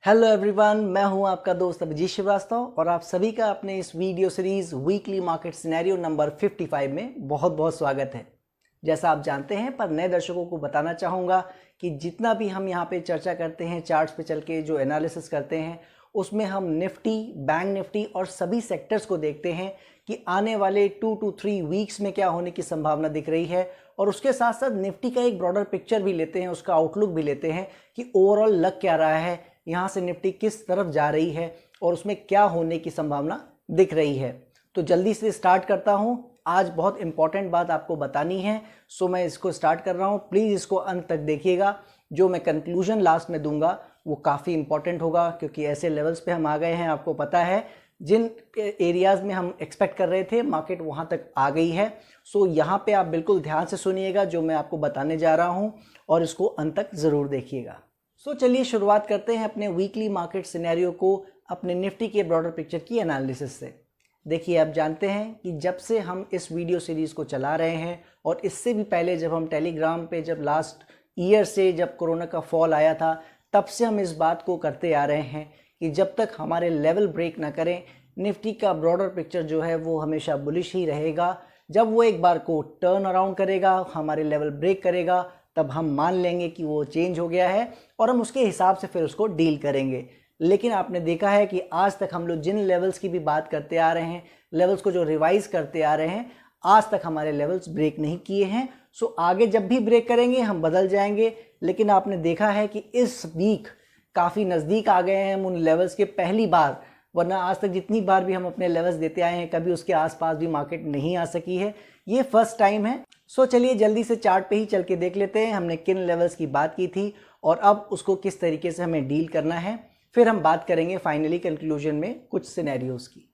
Hello everyone, मैं हूं आपका दोस्त अभिजीत श्रीवास्तव और आप सभी का अपने इस video series weekly market scenario number 55 में बहुत बहुत स्वागत है। जैसा आप जानते हैं, पर नए दर्शकों को बताना चाहूँगा कि जितना भी हम यहाँ पे चर्चा करते हैं, चार्ट्स पे चल के जो एनालिसिस करते हैं, उसमें हम निफ्टी, बैंक निफ्टी और सभी सेक्टर्स को देखते हैं कि आने वाले 2 to 3 वीक्स में क्या होने की संभावना दिख रही है, और उसके साथ साथ निफ्टी का एक ब्रॉडर पिक्चर भी लेते हैं, उसका आउटलुक भी लेते हैं कि ओवरऑल लग क्या रहा है, यहाँ से निफ्टी किस तरफ जा रही है और उसमें क्या होने की संभावना दिख रही है। तो जल्दी से स्टार्ट करता हूँ। आज बहुत इंपॉर्टेंट बात आपको बतानी है, सो मैं इसको स्टार्ट कर रहा हूँ। प्लीज़ इसको अंत तक देखिएगा। जो मैं कंक्लूजन लास्ट में दूंगा वो काफ़ी इंपॉर्टेंट होगा, क्योंकि ऐसे लेवल्स पे हम आ गए हैं, आपको पता है, जिन एरियाज़ में हम एक्सपेक्ट कर रहे थे मार्केट वहाँ तक आ गई है। सो यहाँ पे आप बिल्कुल ध्यान से सुनिएगा जो मैं आपको बताने जा रहा हूँ, और इसको अंत तक ज़रूर देखिएगा। सो चलिए शुरुआत करते हैं अपने वीकली मार्केट सिनेरियो को अपने निफ्टी के ब्रॉडर पिक्चर की एनालिसिस से। देखिए, आप जानते हैं कि जब से हम इस वीडियो सीरीज़ को चला रहे हैं, और इससे भी पहले जब हम टेलीग्राम पे जब लास्ट ईयर से जब कोरोना का फॉल आया था, तब से हम इस बात को करते आ रहे हैं कि जब तक हमारे लेवल ब्रेक ना करें, निफ्टी का ब्रॉडर पिक्चर जो है वो हमेशा बुलिश ही रहेगा। जब वो एक बार को टर्न अराउंड करेगा, हमारे लेवल ब्रेक करेगा, तब हम मान लेंगे कि वो चेंज हो गया है और हम उसके हिसाब से फिर उसको डील करेंगे। लेकिन आपने देखा है कि आज तक हम लोग जिन लेवल्स की भी बात करते आ रहे हैं, लेवल्स को जो रिवाइज करते आ रहे हैं, आज तक हमारे लेवल्स ब्रेक नहीं किए हैं। सो आगे जब भी ब्रेक करेंगे हम बदल जाएंगे। लेकिन आपने देखा है कि इस वीक काफ़ी नज़दीक आ गए हैं हम उन लेवल्स के पहली बार, वरना आज तक जितनी बार भी हम अपने लेवल्स देते आए हैं कभी उसके आसपास भी मार्केट नहीं आ सकी है। ये फर्स्ट टाइम है। सो चलिए जल्दी से चार्ट पे ही चल के देख लेते हैं हमने किन लेवल्स की बात की थी और अब उसको किस तरीके से हमें डील करना है। फिर हम बात करेंगे फाइनली कंक्लूजन में कुछ सिनेरियोज की।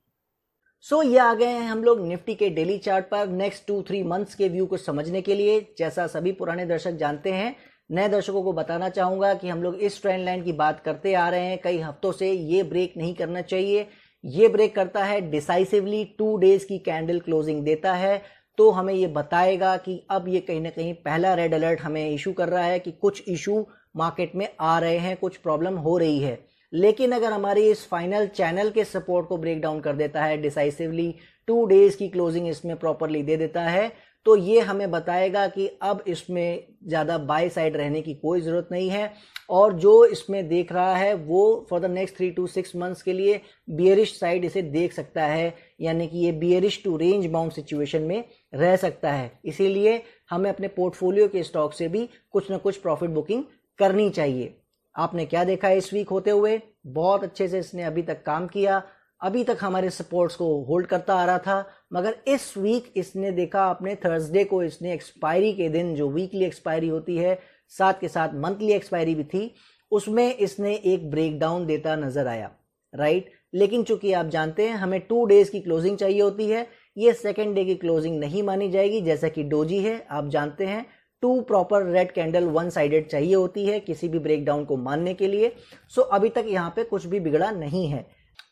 सो ये आ गए हैं हम लोग निफ्टी के डेली चार्ट पर नेक्स्ट 2-3 मंथ्स के व्यू को समझने के लिए। जैसा सभी पुराने दर्शक जानते हैं, नए दर्शकों को बताना चाहूँगा कि हम लोग इस ट्रेंड लाइन की बात करते आ रहे हैं कई हफ्तों से। ये ब्रेक नहीं करना चाहिए। ये ब्रेक करता है डिसाइसिवली, 2 डेज की कैंडल क्लोजिंग देता है, तो हमें ये बताएगा कि अब ये कहीं ना कहीं पहला रेड अलर्ट हमें इशू कर रहा है कि कुछ इशू मार्केट में आ रहे हैं, कुछ प्रॉब्लम हो रही है। लेकिन अगर हमारी इस फाइनल चैनल के सपोर्ट को ब्रेक डाउन कर देता है डिसाइसिवली, 2 डेज की क्लोजिंग इसमें प्रॉपरली दे देता है, तो ये हमें बताएगा कि अब इसमें ज़्यादा बाय साइड रहने की कोई ज़रूरत नहीं है, और जो इसमें देख रहा है वो for the next 3 to 6 months के लिए बियरिश साइड इसे देख सकता है, यानी कि ये bearish to range bound situation में रह सकता है। इसीलिए हमें अपने पोर्टफोलियो के स्टॉक से भी कुछ ना कुछ प्रॉफिट बुकिंग करनी चाहिए। आपने क्या देखा है इस वीक होते हुए? बहुत अच्छे से इसने अभी तक काम किया। अभी तक हमारे सपोर्ट्स को होल्ड करता आ रहा था, मगर इस वीक इसने देखा, अपने थर्सडे को इसने एक्सपायरी के दिन, जो वीकली एक्सपायरी होती है, साथ के साथ मंथली एक्सपायरी भी थी, उसमें इसने एक ब्रेकडाउन देता नजर आया, राइट। लेकिन चूंकि आप जानते हैं हमें 2 डेज की क्लोजिंग चाहिए होती है, ये सेकेंड डे की क्लोजिंग नहीं मानी जाएगी। जैसा कि डोजी है, आप जानते हैं 2 proper red candle one sided चाहिए होती है किसी भी ब्रेकडाउन को मानने के लिए। सो अभी तक यहाँ पे कुछ भी बिगड़ा नहीं है।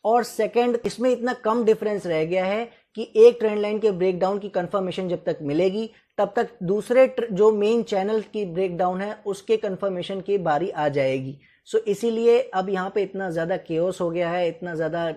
और सेकंड, इसमें इतना कम डिफरेंस रह गया है कि एक ट्रेंड लाइन के ब्रेकडाउन की कंफर्मेशन जब तक मिलेगी, तब तक दूसरे जो मेन चैनल की ब्रेकडाउन है उसके कंफर्मेशन की बारी आ जाएगी। सो इसीलिए अब यहाँ पे इतना ज़्यादा केओस हो गया है, इतना ज़्यादा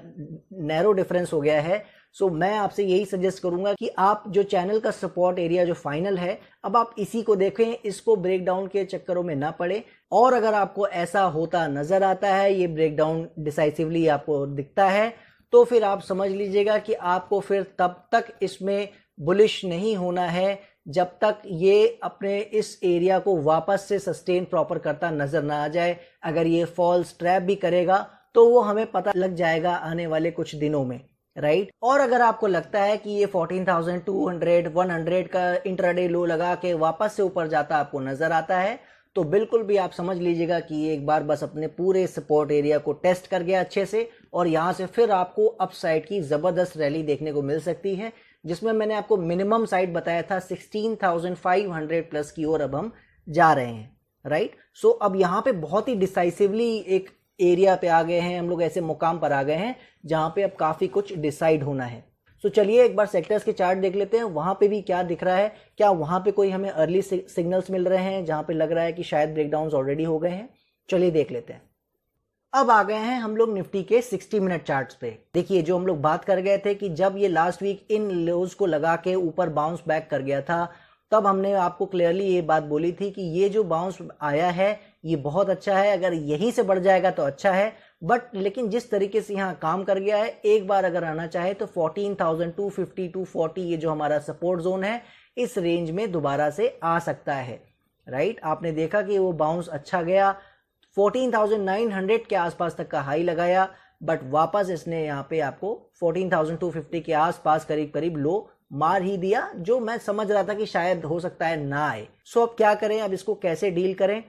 नैरो डिफरेंस हो गया है। सो मैं आपसे यही सजेस्ट करूंगा कि आप जो चैनल का सपोर्ट एरिया जो फाइनल है, अब आप इसी को देखें, इसको ब्रेकडाउन के चक्करों में ना पड़े। और अगर आपको ऐसा होता नजर आता है, ये ब्रेकडाउन डिसाइसिवली आपको दिखता है, तो फिर आप समझ लीजिएगा कि आपको फिर तब तक इसमें बुलिश नहीं होना है जब तक ये अपने इस एरिया को वापस से सस्टेन प्रॉपर करता नजर ना आ जाए। अगर ये फॉल्स ट्रैप भी करेगा तो वो हमें पता लग जाएगा आने वाले कुछ दिनों में, राइट। और अगर आपको लगता है कि ये 14,200, 100 का इंट्राडे लो लगा के वापस से ऊपर जाता आपको नजर आता है, तो बिल्कुल भी आप समझ लीजिएगा कि ये एक बार बस अपने पूरे सपोर्ट एरिया को टेस्ट कर गया अच्छे से, और यहाँ से फिर आपको अपसाइड की जबरदस्त रैली देखने को मिल सकती है, जिसमें मैंने आपको मिनिमम साइड बताया था 16,500 प्लस की ओर अब हम जा रहे हैं, राइट। सो अब यहाँ पे बहुत ही डिसाइसिवली एक एरिया पे आ गए हैं हम लोग, ऐसे मुकाम पर आ गए हैं जहां पे अब काफी कुछ डिसाइड होना है। सो चलिए एक बार सेक्टर्स के चार्ट देख लेते हैं, वहां पे भी क्या दिख रहा है। क्या वहां पे कोई हमें अर्ली सिग्नल्स मिल रहे हैं जहां पे लग रहा है कि शायद ब्रेकडाउन्स ऑलरेडी हो गए हैं? चलिए देख लेते हैं। अब आ गए हैं हम लोग निफ्टी के 60 मिनट चार्ट्स पे। देखिए जो हम लोग बात कर गए थे कि जब ये लास्ट वीक इन लोज को लगा के ऊपर बाउंस बैक कर गया था, तब हमने आपको क्लियरली ये बात बोली थी कि ये जो बाउंस आया है ये बहुत अच्छा है, अगर यहीं से बढ़ जाएगा तो अच्छा है। बट लेकिन जिस तरीके से यहाँ काम कर गया है, एक बार अगर आना चाहे तो 14,250 टू 40 ये जो हमारा सपोर्ट जोन है, इस रेंज में दोबारा से आ सकता है। राइट, आपने देखा कि वो बाउंस अच्छा गया, 14,900 के आसपास तक का हाई लगाया, बट वापस इसने यहाँ पे आपको 14,250 के आसपास करीब करीब लो मार ही दिया, जो मैं समझ रहा था कि शायद हो सकता है ना आए। सो अब क्या करें, अब इसको कैसे डील करें?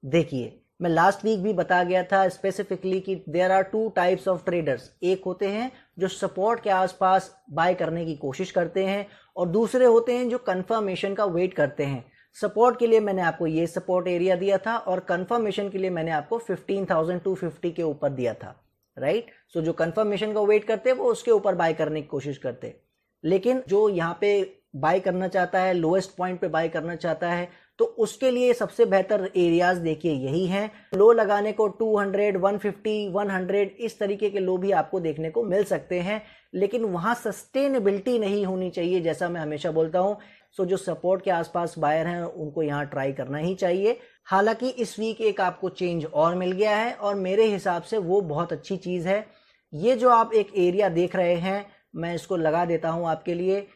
देखिए मैं लास्ट वीक भी बता गया था स्पेसिफिकली कि there are two types of traders. एक होते हैं जो सपोर्ट के आसपास बाय करने की कोशिश करते हैं, और दूसरे होते हैं जो कंफर्मेशन का वेट करते हैं। सपोर्ट के लिए मैंने आपको ये सपोर्ट एरिया दिया था, और कंफर्मेशन के लिए मैंने आपको 15,250 के ऊपर दिया था। राइट, सो जो कंफर्मेशन का वेट करते हैं वो उसके ऊपर बाय करने की कोशिश करते हैं। लेकिन जो यहाँ पे बाय करना चाहता है, लोएस्ट पॉइंट पे बाय करना चाहता है, तो उसके लिए सबसे बेहतर एरियाज देखिए यही हैं। लो लगाने को 200, 150, 100 इस तरीके के लो भी आपको देखने को मिल सकते हैं, लेकिन वहां सस्टेनेबिलिटी नहीं होनी चाहिए, जैसा मैं हमेशा बोलता हूं। सो जो सपोर्ट के आसपास बायर हैं उनको यहाँ ट्राई करना ही चाहिए। हालांकि इस वीक एक आपको चेंज और मिल गया है, और मेरे हिसाब से वो बहुत अच्छी चीज है। ये जो आप एक एरिया देख रहे हैं, मैं इसको लगा देता हूं आपके लिए,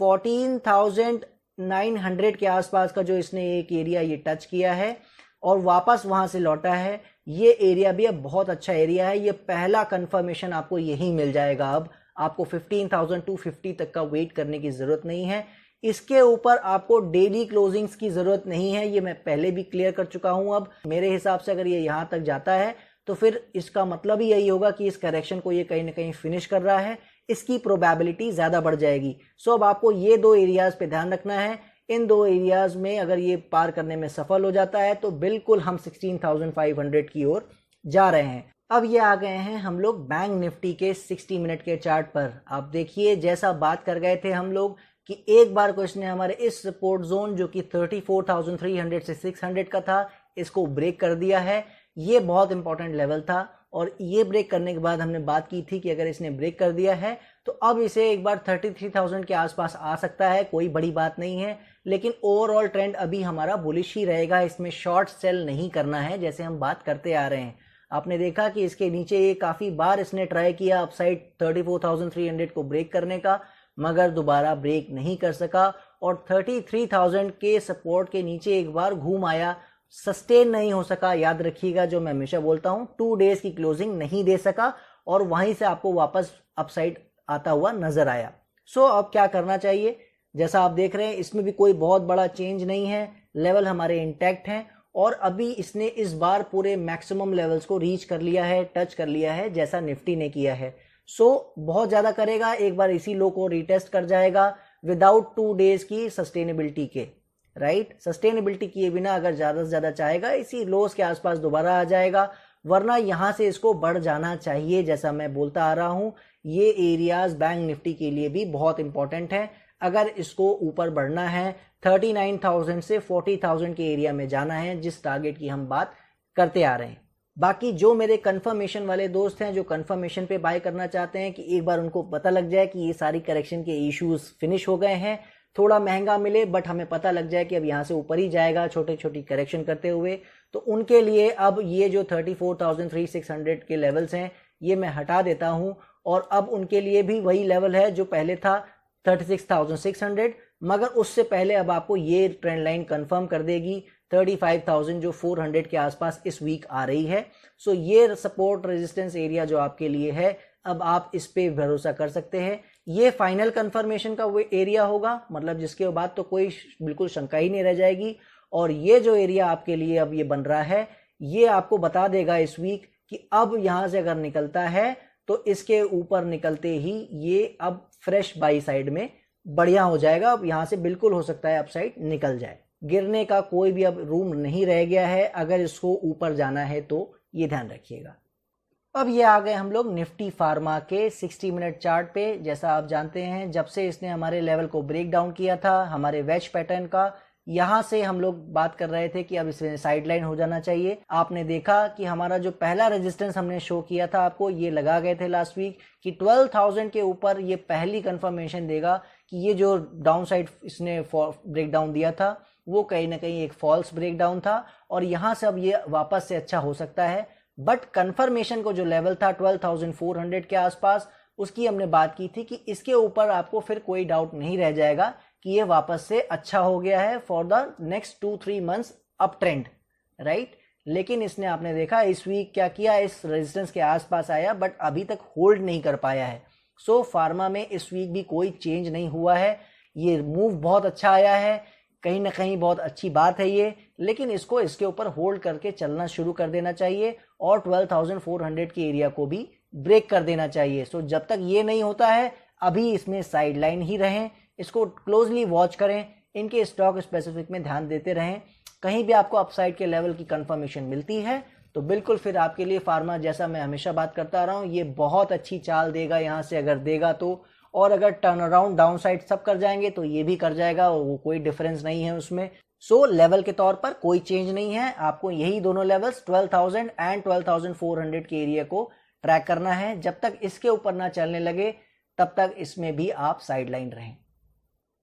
14,900 के आसपास का जो इसने एक एरिया ये टच किया है और वापस वहां से लौटा है, ये एरिया भी अब बहुत अच्छा एरिया है। ये पहला कंफर्मेशन आपको यही मिल जाएगा। अब आपको 15,250 तक का वेट करने की जरूरत नहीं है। इसके ऊपर आपको डेली क्लोजिंग्स की जरूरत नहीं है, ये मैं पहले भी क्लियर कर चुका हूं। अब मेरे हिसाब से अगर ये यहां तक जाता है तो फिर इसका मतलब ही यही होगा कि इस करेक्शन को ये कहीं ना कहीं फिनिश कर रहा है, इसकी प्रोबेबिलिटी ज्यादा बढ़ जाएगी। सो अब आपको ये दो एरियाज पे ध्यान रखना है। इन दो एरियाज में अगर ये पार करने में सफल हो जाता है तो बिल्कुल हम 16,500 की ओर जा रहे हैं। अब ये आ गए हैं हम लोग बैंक निफ्टी के 60 मिनट के चार्ट पर। आप देखिए जैसा बात कर गए थे हम लोग कि एक बार को इसने हमारे इस सपोर्ट जोन जो कि 34,300 से 600 का था, इसको ब्रेक कर दिया है। ये बहुत इंपॉर्टेंट लेवल था, और ये ब्रेक करने के बाद हमने बात की थी कि अगर इसने ब्रेक कर दिया है तो अब इसे एक बार 33,000 के आसपास आ सकता है, कोई बड़ी बात नहीं है। लेकिन ओवरऑल ट्रेंड अभी हमारा बुलिश ही रहेगा, इसमें शॉर्ट सेल नहीं करना है जैसे हम बात करते आ रहे हैं। आपने देखा कि इसके नीचे ये काफी बार इसने ट्राई किया अपसाइड 34,300 को ब्रेक करने का, मगर दोबारा ब्रेक नहीं कर सका, और 33,000 के सपोर्ट के नीचे एक बार घूम आया, सस्टेन नहीं हो सका। याद रखिएगा जो मैं हमेशा बोलता हूं, 2 डेज की क्लोजिंग नहीं दे सका, और वहीं से आपको वापस अपसाइड आता हुआ नजर आया। सो अब क्या करना चाहिए? जैसा आप देख रहे हैं इसमें भी कोई बहुत बड़ा चेंज नहीं है, लेवल हमारे इंटैक्ट हैं, और अभी इसने इस बार पूरे मैक्सिमम लेवल्स को रीच कर लिया है, टच कर लिया है, जैसा निफ्टी ने किया है। सो बहुत ज्यादा करेगा, एक बार इसी लो को रीटेस्ट कर जाएगा विदाउट 2 डेज की सस्टेनेबिलिटी के। राइट, सस्टेनेबिलिटी किए बिना अगर ज्यादा से ज्यादा चाहेगा इसी लोस के आसपास दोबारा आ जाएगा, वरना यहां से इसको बढ़ जाना चाहिए। जैसा मैं बोलता आ रहा हूं, ये एरियाज बैंक निफ्टी के लिए भी बहुत इंपॉर्टेंट है। अगर इसको ऊपर बढ़ना है 39,000 से 40,000 के एरिया में जाना है, जिस टारगेट की हम बात करते आ रहे हैं। बाकी जो मेरे कंफर्मेशन वाले दोस्त हैं, जो कंफर्मेशन पे बाय करना चाहते हैं कि एक बार उनको पता लग जाए कि ये सारी करेक्शन के इश्यूज फिनिश हो गए हैं, थोड़ा महंगा मिले बट हमें पता लग जाए कि अब यहाँ से ऊपर ही जाएगा छोटी छोटी करेक्शन करते हुए, तो उनके लिए अब ये जो 34,600 के लेवल्स हैं ये मैं हटा देता हूं, और अब उनके लिए भी वही लेवल है जो पहले था 36,600, मगर उससे पहले अब आपको ये ट्रेंड लाइन कंफर्म कर देगी 35,000 जो 400 के आसपास इस वीक आ रही है। सो ये सपोर्ट रेजिस्टेंस एरिया जो आपके लिए है, अब आप इस पे भरोसा कर सकते हैं। ये फाइनल कंफर्मेशन का वो एरिया होगा, मतलब जिसके बाद तो कोई बिल्कुल शंका ही नहीं रह जाएगी। और ये जो एरिया आपके लिए अब ये बन रहा है, ये आपको बता देगा इस वीक कि अब यहां से अगर निकलता है तो इसके ऊपर निकलते ही ये अब फ्रेश बाई साइड में बढ़िया हो जाएगा। अब यहां से बिल्कुल हो सकता है अपसाइड निकल जाए, गिरने का कोई भी अब रूम नहीं रह गया है अगर इसको ऊपर जाना है तो, ये ध्यान रखिएगा। अब ये आ गए हम लोग निफ्टी फार्मा के 60 मिनट चार्ट पे। जैसा आप जानते हैं जब से इसने हमारे लेवल को ब्रेक डाउन किया था हमारे वेज पैटर्न का, यहाँ से हम लोग बात कर रहे थे कि अब इसमें साइडलाइन हो जाना चाहिए। आपने देखा कि हमारा जो पहला रेजिस्टेंस हमने शो किया था आपको, ये लगा गए थे लास्ट वीक कि 12,000 के ऊपर ये पहली कंफर्मेशन देगा कि ये जो डाउन साइड इसने ब्रेकडाउन दिया था वो कहीं ना कहीं एक फॉल्स ब्रेकडाउन था और यहाँ से अब ये वापस से अच्छा हो सकता है। बट कंफर्मेशन को जो लेवल था 12,400 के आसपास, उसकी हमने बात की थी कि इसके ऊपर आपको फिर कोई डाउट नहीं रह जाएगा कि ये वापस से अच्छा हो गया है for the next 2-3 months up trend, right. लेकिन इसने आपने देखा इस वीक क्या किया, इस रेजिस्टेंस के आसपास आया बट अभी तक होल्ड नहीं कर पाया है। सो फार्मा में इस वीक भी कोई चेंज नहीं हुआ है। ये मूव बहुत अच्छा आया है, कहीं ना कहीं बहुत अच्छी बात है ये, लेकिन इसको इसके ऊपर होल्ड करके चलना शुरू कर देना चाहिए और 12,400 के एरिया को भी ब्रेक कर देना चाहिए। सो जब तक ये नहीं होता है अभी इसमें साइडलाइन ही रहें, इसको क्लोजली वॉच करें, इनके स्टॉक स्पेसिफिक में ध्यान देते रहें। कहीं भी आपको अपसाइड के लेवल की कंफर्मेशन मिलती है तो बिल्कुल फिर आपके लिए फार्मा, जैसा मैं हमेशा बात करता रहा हूँ, ये बहुत अच्छी चाल देगा यहाँ से अगर देगा तो। और अगर टर्न अराउंड डाउन साइड सब कर जाएंगे तो ये भी कर जाएगा, वो कोई डिफरेंस नहीं है उसमें। सो लेवल के तौर पर कोई चेंज नहीं है, आपको यही दोनों लेवल्स 12,000 एंड 12,400 के एरिया को ट्रैक करना है। जब तक इसके ऊपर ना चलने लगे तब तक इसमें भी आप साइडलाइन रहें।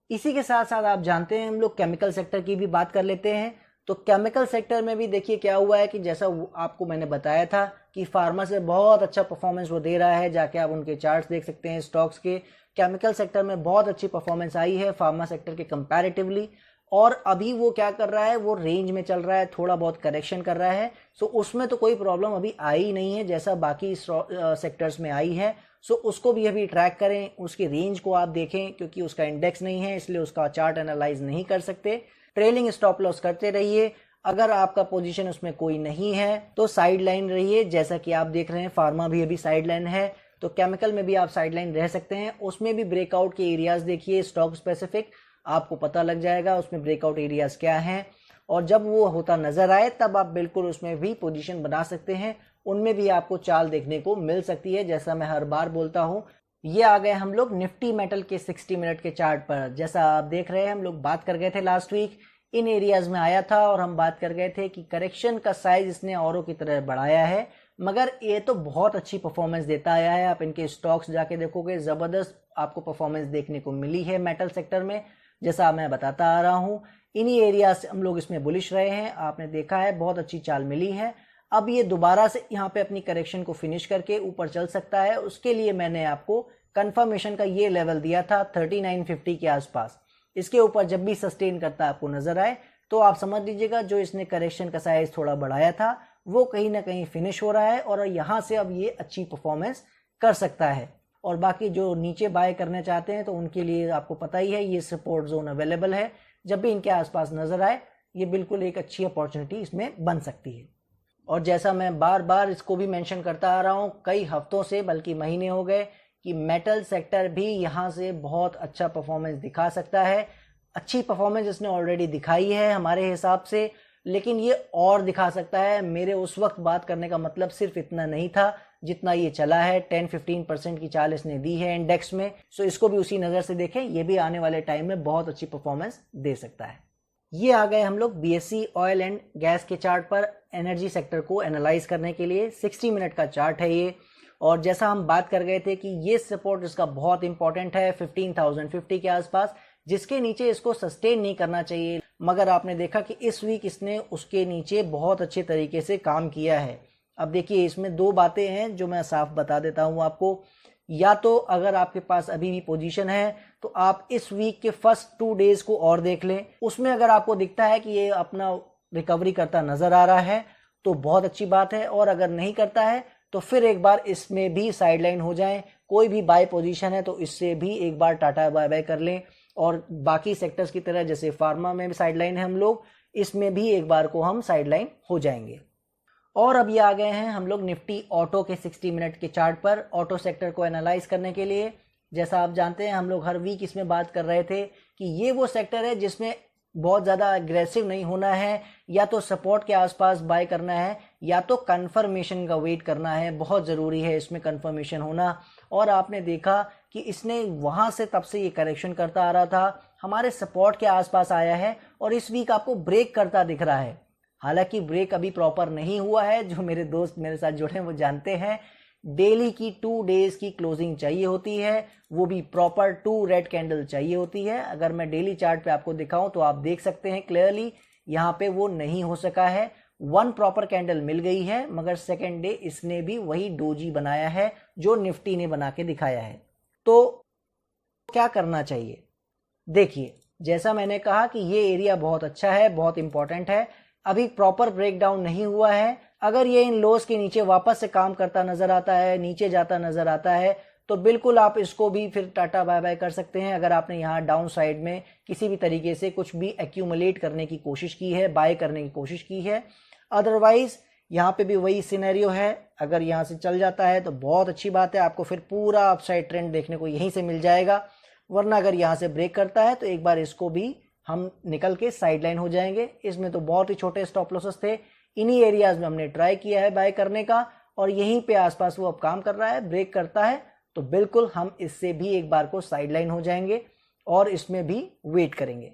इसी के साथ साथ आप जानते हैं हम लोग केमिकल सेक्टर की भी बात कर लेते हैं। तो केमिकल सेक्टर में भी देखिए क्या हुआ है कि जैसा आपको मैंने बताया था कि फार्मा से बहुत अच्छा परफॉर्मेंस वो दे रहा है, जाके आप उनके चार्ट्स देख सकते हैं स्टॉक्स के। केमिकल सेक्टर में बहुत अच्छी परफॉर्मेंस आई है फार्मा सेक्टर के कंपैरेटिवली, और अभी वो क्या कर रहा है, वो रेंज में चल रहा है, थोड़ा बहुत करेक्शन कर रहा है। सो उसमें तो कोई प्रॉब्लम अभी आई नहीं है जैसा बाकी सेक्टर्स में आई है। सो उसको भी अभी ट्रैक करें, उसकी रेंज को आप देखें, क्योंकि उसका इंडेक्स नहीं है इसलिए उसका चार्ट एनालाइज नहीं कर सकते। ट्रेलिंग स्टॉप लॉस करते रहिए। अगर आपका पोजीशन उसमें कोई नहीं है तो साइड लाइन रहिए, जैसा कि आप देख रहे हैं फार्मा भी अभी साइड लाइन है, तो केमिकल में भी आप साइड लाइन रह सकते हैं। उसमें भी ब्रेकआउट के एरियाज देखिए स्टॉक स्पेसिफिक, आपको पता लग जाएगा उसमें ब्रेकआउट एरियाज क्या हैं, और जब वो होता नजर आए तब आप बिल्कुल उसमें भी पोजीशन बना सकते हैं। उनमें भी आपको चाल देखने को मिल सकती है, जैसा मैं हर बार बोलता हूं। ये आ गए हम लोग निफ्टी मेटल के 60 मिनट के चार्ट पर। जैसा आप देख रहे हैं हम लोग बात कर गए थे लास्ट वीक, इन एरियाज में आया था और हम बात कर गए थे कि करेक्शन का साइज इसने औरों की तरह बढ़ाया है, मगर ये तो बहुत अच्छी परफॉर्मेंस देता आया है। आप इनके स्टॉक्स जाके देखोगे, जबरदस्त आपको परफॉर्मेंस देखने को मिली है मेटल सेक्टर में, जैसा मैं बताता आ रहा हूँ। इन्हीं एरिया से हम लोग इसमें बुलिश रहे हैं, आपने देखा है बहुत अच्छी चाल मिली है। अब ये दोबारा से यहाँ पे अपनी करेक्शन को फिनिश करके ऊपर चल सकता है, उसके लिए मैंने आपको कंफर्मेशन का ये लेवल दिया था 3950 के आसपास। इसके ऊपर जब भी सस्टेन करता आपको नजर आए तो आप समझ लीजिएगा जो इसने करेक्शन का साइज थोड़ा बढ़ाया था वो कहीं ना कहीं फिनिश हो रहा है और यहाँ से अब ये अच्छी परफॉर्मेंस कर सकता है। और बाकी जो नीचे बाय करना चाहते हैं तो उनके लिए आपको पता ही है ये सपोर्ट जोन अवेलेबल है, जब भी इनके आसपास नजर आए ये बिल्कुल एक अच्छी अपॉर्चुनिटी इसमें बन सकती है। और जैसा मैं बार बार इसको भी मेंशन करता आ रहा हूँ कई हफ्तों से, बल्कि महीने हो गए, कि मेटल सेक्टर भी यहाँ से बहुत अच्छा परफॉर्मेंस दिखा सकता है। अच्छी परफॉर्मेंस इसने ऑलरेडी दिखाई है हमारे हिसाब से, लेकिन ये और दिखा सकता है। मेरे उस वक्त बात करने का मतलब सिर्फ इतना नहीं था जितना ये चला है, 10-15% की चाल इसने दी है इंडेक्स में। सो इसको भी उसी नज़र से देखें, ये भी आने वाले टाइम में बहुत अच्छी परफॉर्मेंस दे सकता है। ये आ गए हम लोग बीएसई ऑयल एंड गैस के चार्ट पर एनर्जी सेक्टर को एनालाइज करने के लिए। 60 मिनट का चार्ट है ये, और जैसा हम बात कर गए थे कि ये सपोर्ट इसका बहुत इंपॉर्टेंट है 15,050 के आसपास, जिसके नीचे इसको सस्टेन नहीं करना चाहिए। मगर आपने देखा कि इस वीक इसने उसके नीचे बहुत अच्छे तरीके से काम किया है। अब देखिए इसमें दो बातें हैं जो मैं साफ बता देता हूं आपको। या तो अगर आपके पास अभी भी पोजीशन है तो आप इस वीक के फर्स्ट 2 डेज को और देख लें, उसमें अगर आपको दिखता है कि ये अपना रिकवरी करता नजर आ रहा है तो बहुत अच्छी बात है, और अगर नहीं करता है तो फिर एक बार इसमें भी साइडलाइन हो जाएं। कोई भी बाय पोजीशन है तो इससे भी एक बार टाटा बाय बाय कर लें, और बाकी सेक्टर्स की तरह जैसे फार्मा में भी साइडलाइन है हम लोग, इसमें भी एक बार को हम साइडलाइन हो जाएंगे। और अब ये आ गए हैं हम लोग निफ्टी ऑटो के 60 मिनट के चार्ट पर ऑटो सेक्टर को एनालाइज करने के लिए। जैसा आप जानते हैं हम लोग हर वीक इसमें बात कर रहे थे कि ये वो सेक्टर है जिसमें बहुत ज़्यादा अग्रेसिव नहीं होना है, या तो सपोर्ट के आसपास बाय करना है या तो कंफर्मेशन का वेट करना है। बहुत ज़रूरी है इसमें कंफर्मेशन होना। और आपने देखा कि इसने वहाँ से तब से ये करेक्शन करता आ रहा था, हमारे सपोर्ट के आसपास आया है और इस वीक आपको ब्रेक करता दिख रहा है। हालांकि ब्रेक अभी प्रॉपर नहीं हुआ है, जो मेरे दोस्त मेरे साथ जुड़े हैं वो जानते हैं डेली की 2 डेज की क्लोजिंग चाहिए होती है, वो भी प्रॉपर 2 रेड कैंडल चाहिए होती है। अगर मैं डेली चार्ट पे आपको दिखाऊं तो आप देख सकते हैं क्लियरली यहाँ पे वो नहीं हो सका है। 1 प्रॉपर कैंडल मिल गई है, मगर सेकेंड डे इसने भी वही डोजी बनाया है जो निफ्टी ने बना के दिखाया है। तो क्या करना चाहिए? देखिए, जैसा मैंने कहा कि ये एरिया बहुत अच्छा है, बहुत इंपॉर्टेंट है, अभी प्रॉपर ब्रेकडाउन नहीं हुआ है। अगर ये इन लोस के नीचे वापस से काम करता नजर आता है, नीचे जाता नजर आता है, तो बिल्कुल आप इसको भी फिर टाटा बाय बाय कर सकते हैं। अगर आपने यहाँ डाउन साइड में किसी भी तरीके से कुछ भी एक्यूमुलेट करने की कोशिश की है, बाय करने की कोशिश की है। अदरवाइज यहाँ पे भी वही सिनेरियो है, अगर यहाँ से चल जाता है तो बहुत अच्छी बात है, आपको फिर पूरा अपसाइड ट्रेंड देखने को यहीं से मिल जाएगा। वरना अगर यहाँ से ब्रेक करता है तो एक बार इसको भी हम निकल के साइडलाइन हो जाएंगे। इसमें तो बहुत ही छोटे स्टॉप लॉसेस थे, इन्हीं एरियाज में हमने ट्राई किया है बाय करने का और यहीं पे आसपास वो अब काम कर रहा है। ब्रेक करता है तो बिल्कुल हम इससे भी एक बार को साइडलाइन हो जाएंगे और इसमें भी वेट करेंगे।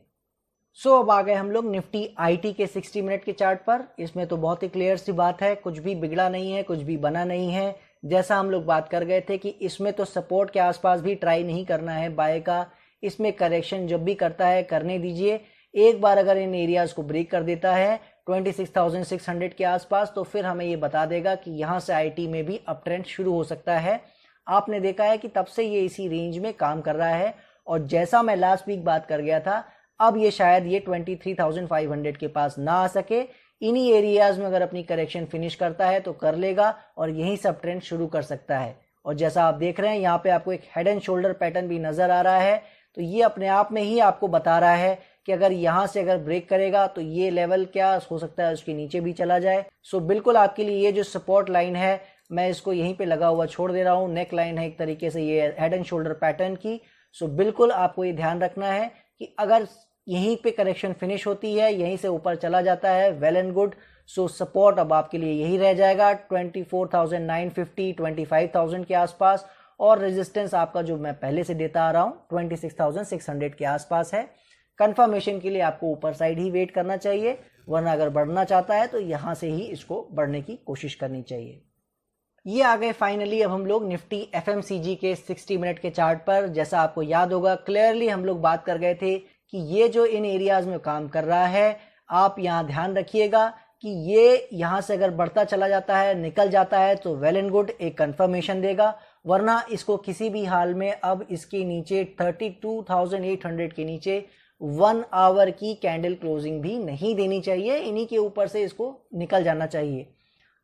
सो अब आ गए हम लोग निफ्टी आईटी के 60 मिनट के चार्ट पर। इसमें तो बहुत ही क्लियर सी बात है, कुछ भी बिगड़ा नहीं है, कुछ भी बना नहीं है। जैसा हम लोग बात कर गए थे कि इसमें तो सपोर्ट के आसपास भी ट्राई नहीं करना है बाय का, इसमें करेक्शन जब भी करता है करने दीजिए। एक बार अगर इन एरियाज को ब्रेक कर देता है 26,600 के आसपास, तो फिर हमें ये बता देगा कि यहाँ से आईटी में भी अप ट्रेंड शुरू हो सकता है। आपने देखा है कि तब से ये इसी रेंज में काम कर रहा है और जैसा मैं लास्ट वीक बात कर गया था, अब ये शायद ये 23,500 के पास ना आ सके। इन्हीं एरियाज में अगर अपनी करेक्शन फिनिश करता है तो कर लेगा और यहीं से अप ट्रेंड शुरू कर सकता है। और जैसा आप देख रहे हैं यहाँ पे आपको एक हेड एंड शोल्डर पैटर्न भी नजर आ रहा है, तो ये अपने आप में ही आपको बता रहा है कि अगर यहाँ से अगर ब्रेक करेगा तो ये लेवल क्या हो सकता है, उसके नीचे भी चला जाए। सो बिल्कुल आपके लिए ये जो सपोर्ट लाइन है, मैं इसको यहीं पे लगा हुआ छोड़ दे रहा हूँ। नेक लाइन है एक तरीके से ये हेड एंड शोल्डर पैटर्न की। सो बिल्कुल आपको ये ध्यान रखना है कि अगर यहीं पे करेक्शन फिनिश होती है, यहीं से ऊपर चला जाता है, well and good. So support अब आपके लिए यही रह जाएगा 24,950, 25,000 के आसपास, और रेजिस्टेंस आपका जो मैं पहले से देता आ रहा हूँ 26,600 के आसपास है। कंफर्मेशन के लिए आपको ऊपर साइड ही वेट करना चाहिए, वरना अगर बढ़ना चाहता है तो यहाँ से ही इसको बढ़ने की कोशिश करनी चाहिए। ये आ गए फाइनली अब हम लोग निफ्टी एफएमसीजी के 60 मिनट के चार्ट पर। जैसा आपको याद होगा क्लियरली हम लोग बात कर गए थे कि ये जो इन एरियाज में काम कर रहा है, आप यहाँ ध्यान रखिएगा कि ये यहाँ से अगर बढ़ता चला जाता है, निकल जाता है तो वेल एंड गुड, एक कंफर्मेशन देगा। वरना इसको किसी भी हाल में अब इसके नीचे 32,800 के नीचे 1 आवर की कैंडल क्लोजिंग भी नहीं देनी चाहिए। इन्हीं के ऊपर से इसको निकल जाना चाहिए।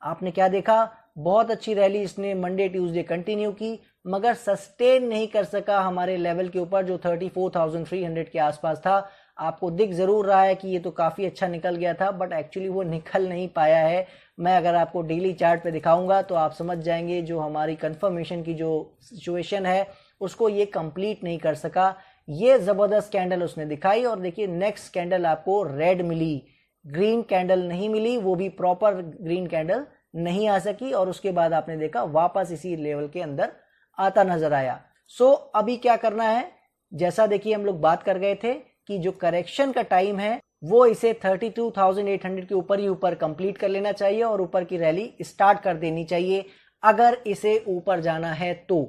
आपने क्या देखा, बहुत अच्छी रैली इसने मंडे ट्यूसडे कंटिन्यू की, मगर सस्टेन नहीं कर सका हमारे लेवल के ऊपर जो 34,300 के आसपास था। आपको दिख जरूर रहा है कि ये तो काफ़ी अच्छा निकल गया था, बट एक्चुअली वो निकल नहीं पाया है। मैं अगर आपको डेली चार्ट पे दिखाऊंगा तो आप समझ जाएंगे जो हमारी कंफर्मेशन की जो सिचुएशन है उसको ये कंप्लीट नहीं कर सका। ये ज़बरदस्त कैंडल उसने दिखाई और देखिए नेक्स्ट कैंडल आपको रेड मिली, ग्रीन कैंडल नहीं मिली, वो भी प्रॉपर ग्रीन कैंडल नहीं आ सकी। और उसके बाद आपने देखा वापस इसी लेवल के अंदर आता नजर आया। सो अभी क्या करना है, जैसा देखिए हम लोग बात कर गए थे कि जो करेक्शन का टाइम है वो इसे 32,800 के ऊपर ही ऊपर कंप्लीट कर लेना चाहिए और ऊपर की रैली स्टार्ट कर देनी चाहिए अगर इसे ऊपर जाना है तो।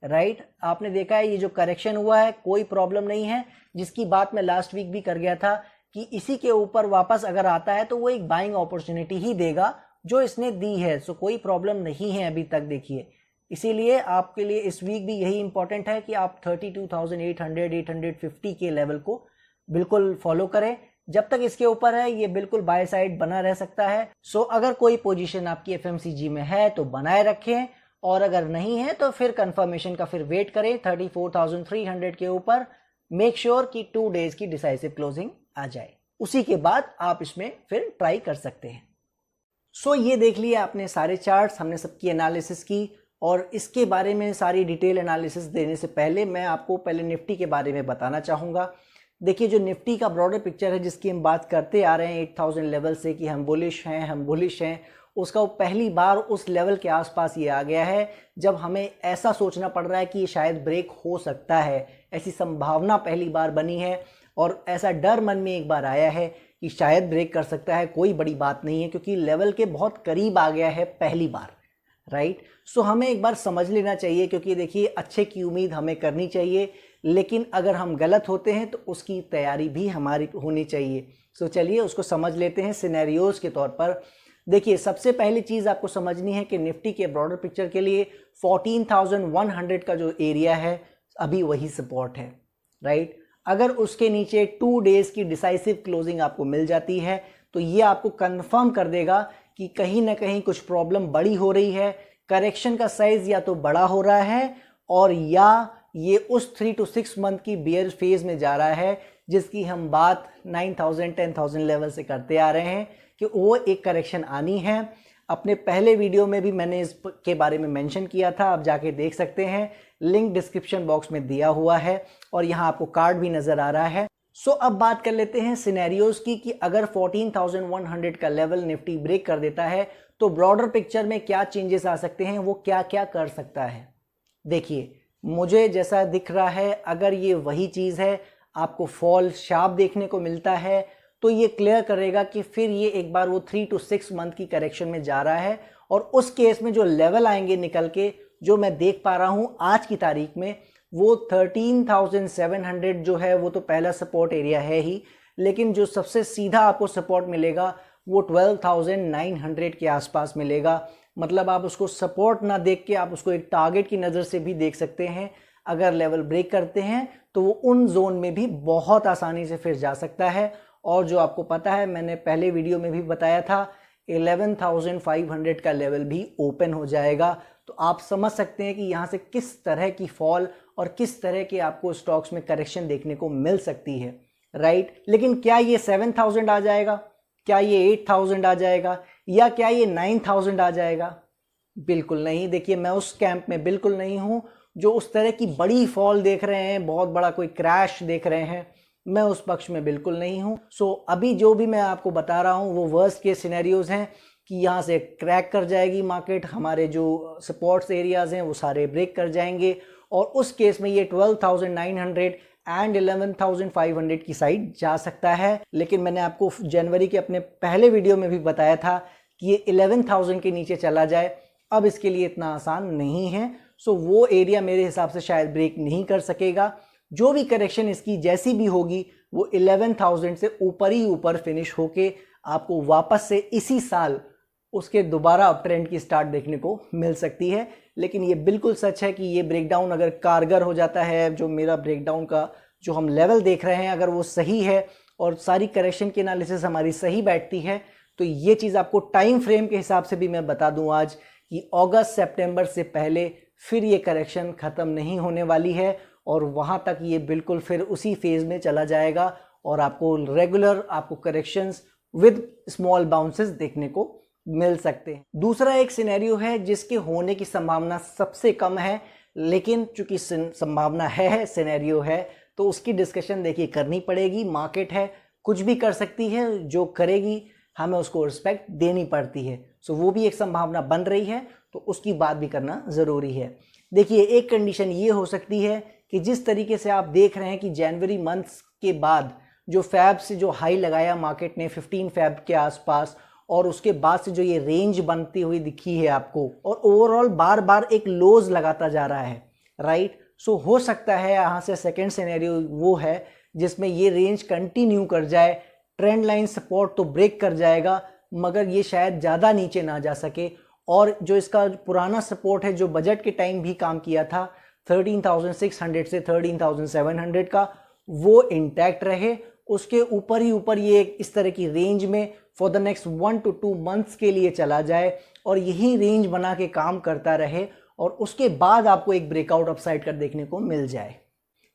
राइट, आपने देखा है ये जो करेक्शन हुआ है कोई प्रॉब्लम नहीं है, जिसकी बात मैं लास्ट वीक भी कर गया था कि इसी के ऊपर वापस अगर आता है तो वो एक बाइंग अपॉर्चुनिटी ही देगा जो इसने दी है। सो कोई प्रॉब्लम नहीं है अभी तक देखिए। इसीलिए आपके लिए इस वीक भी यही इंपॉर्टेंट है कि आप 32,800, 850 के लेवल को बिल्कुल फॉलो करें। जब तक इसके ऊपर है ये बिल्कुल बाय साइड बना रह सकता है। सो अगर कोई पोजीशन आपकी एफएमसीजी में है तो बनाए रखें, और अगर नहीं है तो फिर कंफर्मेशन का फिर वेट करें 34,300 के ऊपर। मेक श्योर कि 2 डेज की डिसाइसिव क्लोजिंग आ जाए, उसी के बाद आप इसमें फिर ट्राई कर सकते हैं। सो ये देख लिया आपने सारे चार्ट्स, हमने सबकी एनालिसिस की, और इसके बारे में सारी डिटेल एनालिसिस देने से पहले मैं आपको पहले निफ्टी के बारे में बताना चाहूँगा। देखिए जो निफ्टी का ब्रॉडर पिक्चर है जिसकी हम बात करते आ रहे हैं 8,000 लेवल से कि हम बुलिश हैं, उसका पहली बार उस लेवल के आसपास ये आ गया है जब हमें ऐसा सोचना पड़ रहा है कि ये शायद ब्रेक हो सकता है, ऐसी संभावना पहली बार बनी है। और ऐसा डर मन में एक बार आया है कि शायद ब्रेक कर सकता है, कोई बड़ी बात नहीं है क्योंकि लेवल के बहुत करीब आ गया है पहली बार, राइट। सो हमें एक बार समझ लेना चाहिए क्योंकि देखिए अच्छे की उम्मीद हमें करनी चाहिए, लेकिन अगर हम गलत होते हैं तो उसकी तैयारी भी हमारी होनी चाहिए। सो चलिए उसको समझ लेते हैं सिनेरियोज के तौर पर। देखिए सबसे पहली चीज़ आपको समझनी है कि निफ्टी के ब्रॉडर पिक्चर के लिए 14,100 का जो एरिया है अभी वही सपोर्ट है, राइट। अगर उसके नीचे 2 डेज़ की डिसाइसिव क्लोजिंग आपको मिल जाती है तो ये आपको कंफर्म कर देगा कि कहीं ना कहीं कुछ प्रॉब्लम बड़ी हो रही है, करेक्शन का साइज या तो बड़ा हो रहा है और या ये उस 3 to 6 मंथ की बियर फेज में जा रहा है जिसकी हम बात 9,000 10,000 लेवल से करते आ रहे हैं कि वो एक करेक्शन आनी है। अपने पहले वीडियो में भी मैंने इसके बारे में मेंशन किया था, आप जाके देख सकते हैं, लिंक डिस्क्रिप्शन बॉक्स में दिया हुआ है और यहाँ आपको कार्ड भी नज़र आ रहा है। सो अब बात कर लेते हैं सिनेरियोज की कि अगर 14,100 का लेवल निफ्टी ब्रेक कर देता है तो ब्रॉडर पिक्चर में क्या चेंजेस आ सकते हैं, वो क्या क्या कर सकता है। देखिए मुझे जैसा दिख रहा है अगर ये वही चीज़ है, आपको फॉल शार्प देखने को मिलता है तो ये क्लियर करेगा कि फिर ये एक बार वो 3 to 6 मंथ की करेक्शन में जा रहा है और उस केस में जो लेवल आएंगे निकल के, जो मैं देख पा रहा हूँ आज की तारीख में, वो 13,700 जो है वो तो पहला सपोर्ट एरिया है ही, लेकिन जो सबसे सीधा आपको सपोर्ट मिलेगा वो 12,900 के आसपास मिलेगा। मतलब आप उसको सपोर्ट ना देख के आप उसको एक टारगेट की नज़र से भी देख सकते हैं। अगर लेवल ब्रेक करते हैं तो वो उन जोन में भी बहुत आसानी से फिर जा सकता है। और जो आपको पता है मैंने पहले वीडियो में भी बताया था 11,500 का लेवल भी ओपन हो जाएगा। तो आप समझ सकते हैं कि यहाँ से किस तरह की फॉल और किस तरह के आपको स्टॉक्स में करेक्शन देखने को मिल सकती है, राइट। लेकिन क्या ये 7,000 आ जाएगा, क्या ये 8,000 आ जाएगा, या क्या ये 9,000 आ जाएगा? बिल्कुल नहीं। देखिए मैं उस कैंप में बिल्कुल नहीं हूँ जो उस तरह की बड़ी फॉल देख रहे हैं, बहुत बड़ा कोई क्रैश देख रहे हैं, मैं उस पक्ष में बिल्कुल नहीं हूँ। सो अभी जो भी मैं आपको बता रहा हूँ वो वर्स्ट केस सिनेरियोज हैं कि यहाँ से क्रैक कर जाएगी मार्केट, हमारे जो सपोर्ट्स एरियाज हैं वो सारे ब्रेक कर जाएंगे और उस केस में ये 12,900 एंड 11,500 की साइड जा सकता है। लेकिन मैंने आपको जनवरी के अपने पहले वीडियो में भी बताया था कि ये 11,000 के नीचे चला जाए, अब इसके लिए इतना आसान नहीं है। सो वो एरिया मेरे हिसाब से शायद ब्रेक नहीं कर सकेगा। जो भी करेक्शन इसकी जैसी भी होगी वो 11,000 से ऊपर ही ऊपर फिनिश होके आपको वापस से इसी साल उसके दोबारा अप ट्रेंड की स्टार्ट देखने को मिल सकती है। लेकिन ये बिल्कुल सच है कि ये ब्रेकडाउन अगर कारगर हो जाता है, जो मेरा ब्रेकडाउन का जो हम लेवल देख रहे हैं अगर वो सही है और सारी करेक्शन की एनालिसिस हमारी सही बैठती है तो ये चीज़ आपको टाइम फ्रेम के हिसाब से भी मैं बता दूं आज कि अगस्त सितंबर से पहले फिर ये करेक्शन ख़त्म नहीं होने वाली है और वहाँ तक ये बिल्कुल फिर उसी फेज़ में चला जाएगा और आपको रेगुलर आपको करेक्शंस विद स्मॉल बाउंसेस देखने को मिल सकते हैं। दूसरा एक सिनेरियो है जिसके होने की संभावना सबसे कम है, लेकिन चूंकि संभावना है, सिनेरियो है, तो उसकी डिस्कशन देखिए करनी पड़ेगी। मार्केट है, कुछ भी कर सकती है, जो करेगी हमें उसको रिस्पेक्ट देनी पड़ती है। सो वो भी एक संभावना बन रही है तो उसकी बात भी करना ज़रूरी है। देखिए एक कंडीशन ये हो सकती है कि जिस तरीके से आप देख रहे हैं कि जनवरी मंथ्स के बाद जो फैब से जो हाई लगाया मार्केट ने 15 फैब के आसपास और उसके बाद से जो ये रेंज बनती हुई दिखी है आपको और ओवरऑल बार बार एक लोज लगाता जा रहा है, राइट। सो हो सकता है यहाँ से सेकेंड सिनेरियो वो है जिसमें ये रेंज कंटिन्यू कर जाए, ट्रेंड लाइन सपोर्ट तो ब्रेक कर जाएगा मगर ये शायद ज़्यादा नीचे ना जा सके और जो इसका पुराना सपोर्ट है जो बजट के टाइम भी काम किया था 13,600 से 13,700 का, वो इंटैक्ट रहे। उसके ऊपर ही ऊपर ये इस तरह की रेंज में for the next 1 to 2 months के लिए चला जाए और यही रेंज बना के काम करता रहे और उसके बाद आपको एक ब्रेकआउट अपसाइड कर देखने को मिल जाए,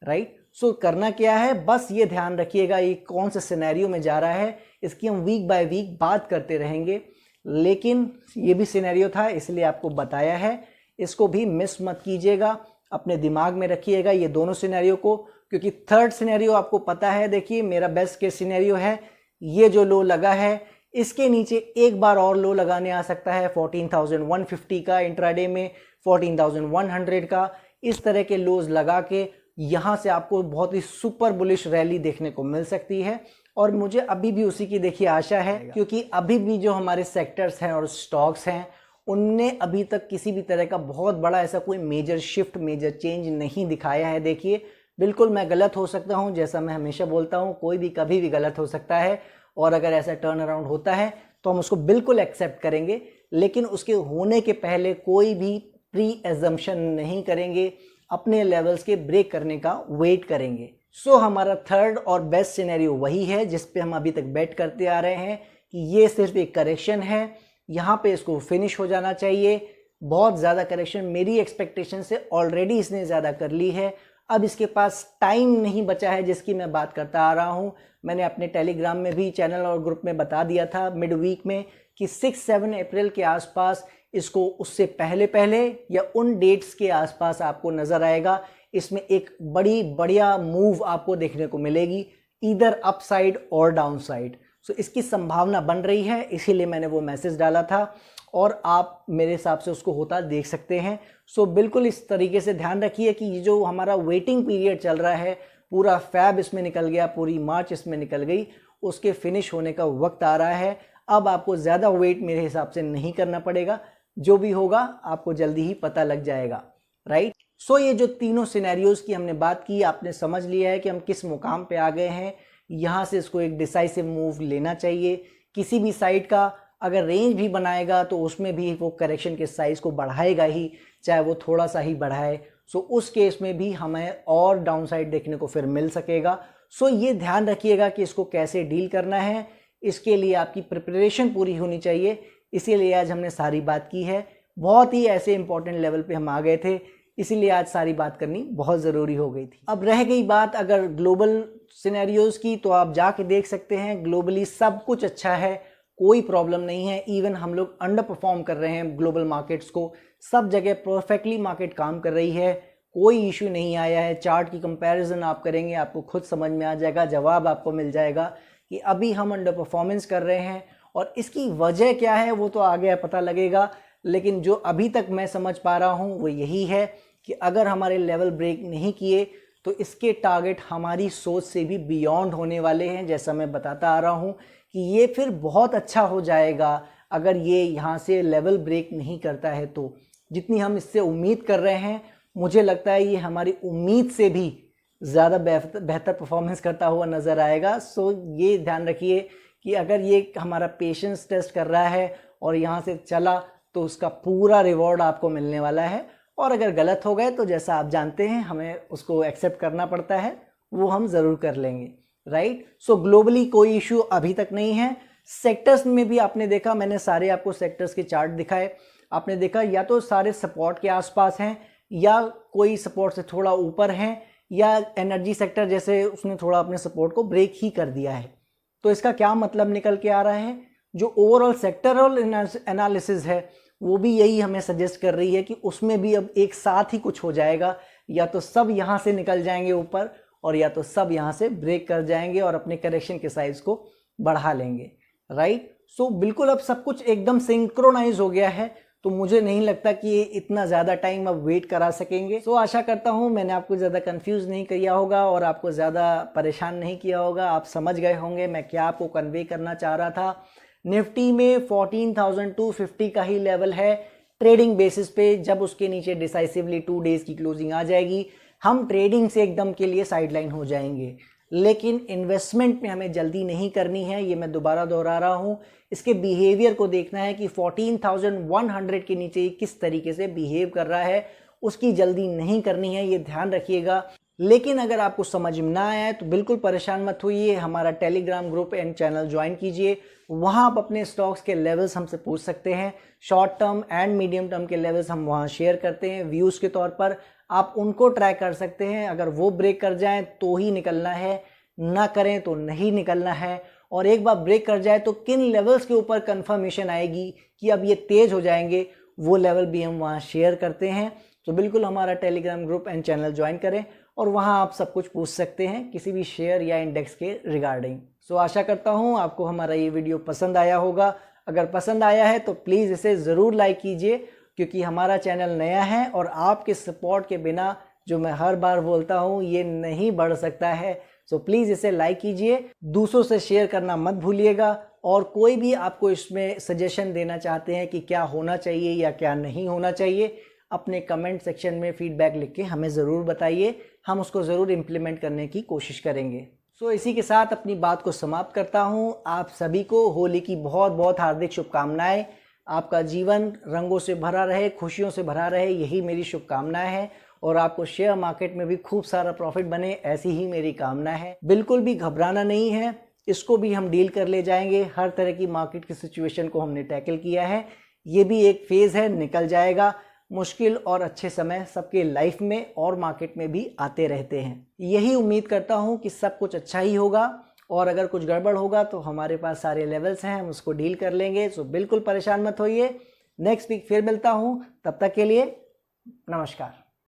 राइट। सो करना क्या है, बस ये ध्यान रखिएगा ये कौन से सिनेरियो में जा रहा है, इसकी हम वीक बाय वीक बात करते रहेंगे। लेकिन ये भी सिनेरियो था इसलिए आपको बताया है, इसको भी मिस मत कीजिएगा, अपने दिमाग में रखिएगा ये दोनों सिनेरियो को, क्योंकि थर्ड सिनेरियो आपको पता है। देखिए मेरा बेस्ट केस सिनेरियो है, ये जो लो लगा है इसके नीचे एक बार और लो लगाने आ सकता है 14,150 का इंट्राडे में, 14,100 का, इस तरह के लोज लगा के यहाँ से आपको बहुत ही सुपर बुलिश रैली देखने को मिल सकती है और मुझे अभी भी उसी की देखिए आशा है, क्योंकि अभी भी जो हमारे सेक्टर्स हैं और स्टॉक्स हैं उनने अभी तक किसी भी तरह का बहुत बड़ा ऐसा कोई मेजर शिफ्ट, मेजर चेंज नहीं दिखाया है। देखिए बिल्कुल मैं गलत हो सकता हूं, जैसा मैं हमेशा बोलता हूं कोई भी कभी भी गलत हो सकता है, और अगर ऐसा टर्न अराउंड होता है तो हम उसको बिल्कुल एक्सेप्ट करेंगे, लेकिन उसके होने के पहले कोई भी प्री एजम्पशन नहीं करेंगे, अपने लेवल्स के ब्रेक करने का वेट करेंगे। सो हमारा थर्ड और बेस्ट सिनेरियो वही है जिस पे हम अभी तक बेट करते आ रहे हैं कि ये सिर्फ एक करेक्शन है, यहाँ पे इसको फिनिश हो जाना चाहिए। बहुत ज़्यादा करेक्शन मेरी एक्सपेक्टेशन से ऑलरेडी इसने ज़्यादा कर ली है, अब इसके पास टाइम नहीं बचा है जिसकी मैं बात करता आ रहा हूँ। मैंने अपने टेलीग्राम में भी चैनल और ग्रुप में बता दिया था मिड वीक में कि 6-7 अप्रैल के आसपास इसको, उससे पहले पहले या उन डेट्स के आसपास आपको नज़र आएगा। इसमें एक बड़ी बढ़िया मूव आपको देखने को मिलेगी, ईदर अप साइड और डाउन साइड। सो इसकी संभावना बन रही है, इसीलिए मैंने वो मैसेज डाला था और आप मेरे हिसाब से उसको होता देख सकते हैं। सो बिल्कुल इस तरीके से ध्यान रखिए कि ये जो हमारा वेटिंग पीरियड चल रहा है, पूरा फैब इसमें निकल गया, पूरी मार्च इसमें निकल गई, उसके फिनिश होने का वक्त आ रहा है। अब आपको ज़्यादा वेट मेरे हिसाब से नहीं करना पड़ेगा, जो भी होगा आपको जल्दी ही पता लग जाएगा, राइट। सो ये जो तीनों सिनेरियोज की हमने बात की, आपने समझ लिया है कि हम किस मुकाम पे आ गए हैं। यहाँ से इसको एक डिसाइसिव मूव लेना चाहिए। किसी भी साइड का अगर रेंज भी बनाएगा तो उसमें भी वो करेक्शन के साइज को बढ़ाएगा ही, चाहे वो थोड़ा सा ही बढ़ाए। सो उस केस में भी हमें और डाउन साइड देखने को फिर मिल सकेगा। सो ये ध्यान रखिएगा कि इसको कैसे डील करना है, इसके लिए आपकी प्रिपरेशन पूरी होनी चाहिए। इसीलिए आज हमने सारी बात की है, बहुत ही ऐसे इंपॉर्टेंट लेवल पे हम आ गए थे, इसीलिए आज सारी बात करनी बहुत ज़रूरी हो गई थी। अब रह गई बात अगर ग्लोबल सिनेरियोज की, तो आप जाके देख सकते हैं ग्लोबली सब कुछ अच्छा है, कोई प्रॉब्लम नहीं है। इवन हम लोग अंडर परफॉर्म कर रहे हैं ग्लोबल मार्केट्स को, सब जगह परफेक्टली मार्केट काम कर रही है, कोई इशू नहीं आया है। चार्ट की कंपैरिजन आप करेंगे आपको खुद समझ में आ जाएगा, जवाब आपको मिल जाएगा कि अभी हम अंडर परफॉर्मेंस कर रहे हैं और इसकी वजह क्या है वो तो आगे पता लगेगा। लेकिन जो अभी तक मैं समझ पा रहा हूँ वो यही है कि अगर हमारे लेवल ब्रेक नहीं किए तो इसके टारगेट हमारी सोच से भी बियॉन्ड होने वाले हैं। जैसा मैं बताता आ रहा हूँ कि ये फिर बहुत अच्छा हो जाएगा अगर ये यहाँ से लेवल ब्रेक नहीं करता है, तो जितनी हम इससे उम्मीद कर रहे हैं मुझे लगता है ये हमारी उम्मीद से भी ज़्यादा बेहतर परफॉर्मेंस करता हुआ नज़र आएगा। सो ये ध्यान रखिए कि अगर ये हमारा पेशेंस टेस्ट कर रहा है और यहाँ से चला तो उसका पूरा रिवॉर्ड आपको मिलने वाला है, और अगर गलत हो गए तो जैसा आप जानते हैं हमें उसको एक्सेप्ट करना पड़ता है, वो हम ज़रूर कर लेंगे, राइट। सो ग्लोबली कोई इशू अभी तक नहीं है। सेक्टर्स में भी आपने देखा, मैंने सारे आपको सेक्टर्स के चार्ट दिखाए, आपने देखा या तो सारे सपोर्ट के आसपास हैं या कोई सपोर्ट से थोड़ा ऊपर हैं, या एनर्जी सेक्टर जैसे उसने थोड़ा अपने सपोर्ट को ब्रेक ही कर दिया है। तो इसका क्या मतलब निकल के आ रहा है, जो ओवरऑल सेक्टरल एनालिसिस है वो भी यही हमें सजेस्ट कर रही है कि उसमें भी अब एक साथ ही कुछ हो जाएगा, या तो सब यहाँ से निकल जाएंगे ऊपर और या तो सब यहाँ से ब्रेक कर जाएंगे और अपने करेक्शन के साइज को बढ़ा लेंगे, राइट। सो बिल्कुल अब सब कुछ एकदम सिंक्रोनाइज हो गया है, तो मुझे नहीं लगता कि ये इतना ज़्यादा टाइम अब वेट करा सकेंगे। सो आशा करता हूँ मैंने आपको ज़्यादा कंफ्यूज नहीं किया होगा और आपको ज़्यादा परेशान नहीं किया होगा, आप समझ गए होंगे मैं क्या आपको कन्वे करना चाह रहा था। निफ्टी में 14,250 का ही लेवल है ट्रेडिंग बेसिस पे, जब उसके नीचे डिसाइसिवली 2 डेज की क्लोजिंग आ जाएगी हम ट्रेडिंग से एकदम के लिए साइडलाइन हो जाएंगे। लेकिन इन्वेस्टमेंट में हमें जल्दी नहीं करनी है, ये मैं दोबारा दोहरा रहा हूँ। इसके बिहेवियर को देखना है कि 14,100 के नीचे ये किस तरीके से बिहेव कर रहा है, उसकी जल्दी नहीं करनी है, ये ध्यान रखिएगा। लेकिन अगर आपको समझ में ना आया तो बिल्कुल परेशान मत होइए, हमारा Telegram group and channel join कीजिए, वहाँ आप अपने स्टॉक्स के लेवल्स हमसे पूछ सकते हैं। Short term and medium term के लेवल्स हम वहाँ शेयर करते हैं व्यूज़ के तौर पर, आप उनको ट्रैक कर सकते हैं। अगर वो ब्रेक कर जाएं तो ही निकलना है, ना करें तो नहीं निकलना है। और एक बार ब्रेक कर जाए तो किन लेवल्स के ऊपर कंफर्मेशन आएगी कि अब ये तेज हो जाएंगे, वो लेवल भी हम वहाँ शेयर करते हैं। तो बिल्कुल हमारा Telegram group and channel join करें और वहाँ आप सब कुछ पूछ सकते हैं किसी भी शेयर या इंडेक्स के रिगार्डिंग। सो आशा करता हूँ आपको हमारा ये वीडियो पसंद आया होगा। अगर पसंद आया है तो प्लीज़ इसे ज़रूर लाइक कीजिए, क्योंकि हमारा चैनल नया है और आपके सपोर्ट के बिना जो मैं हर बार बोलता हूँ, ये नहीं बढ़ सकता है। सो प्लीज़ इसे लाइक कीजिए, दूसरों से शेयर करना मत भूलिएगा। और कोई भी आपको इसमें सजेशन देना चाहते हैं कि क्या होना चाहिए या क्या नहीं होना चाहिए, अपने कमेंट सेक्शन में फीडबैक लिख के हमें ज़रूर बताइए, हम उसको ज़रूर इम्प्लीमेंट करने की कोशिश करेंगे। सो इसी के साथ अपनी बात को समाप्त करता हूँ। आप सभी को होली की बहुत बहुत हार्दिक शुभकामनाएं। आपका जीवन रंगों से भरा रहे, खुशियों से भरा रहे, यही मेरी शुभकामनाएं हैं। और आपको शेयर मार्केट में भी खूब सारा प्रॉफिट बने, ऐसी ही मेरी कामना है। बिल्कुल भी घबराना नहीं है, इसको भी हम डील कर ले जाएंगे। हर तरह की मार्केट की सिचुएशन को हमने टैकल किया है। ये भी एक फेज़ है, निकल जाएगा। मुश्किल और अच्छे समय सबके लाइफ में और मार्केट में भी आते रहते हैं। यही उम्मीद करता हूँ कि सब कुछ अच्छा ही होगा, और अगर कुछ गड़बड़ होगा तो हमारे पास सारे लेवल्स हैं, हम उसको डील कर लेंगे। सो बिल्कुल परेशान मत होइए। नेक्स्ट वीक फिर मिलता हूँ, तब तक के लिए नमस्कार।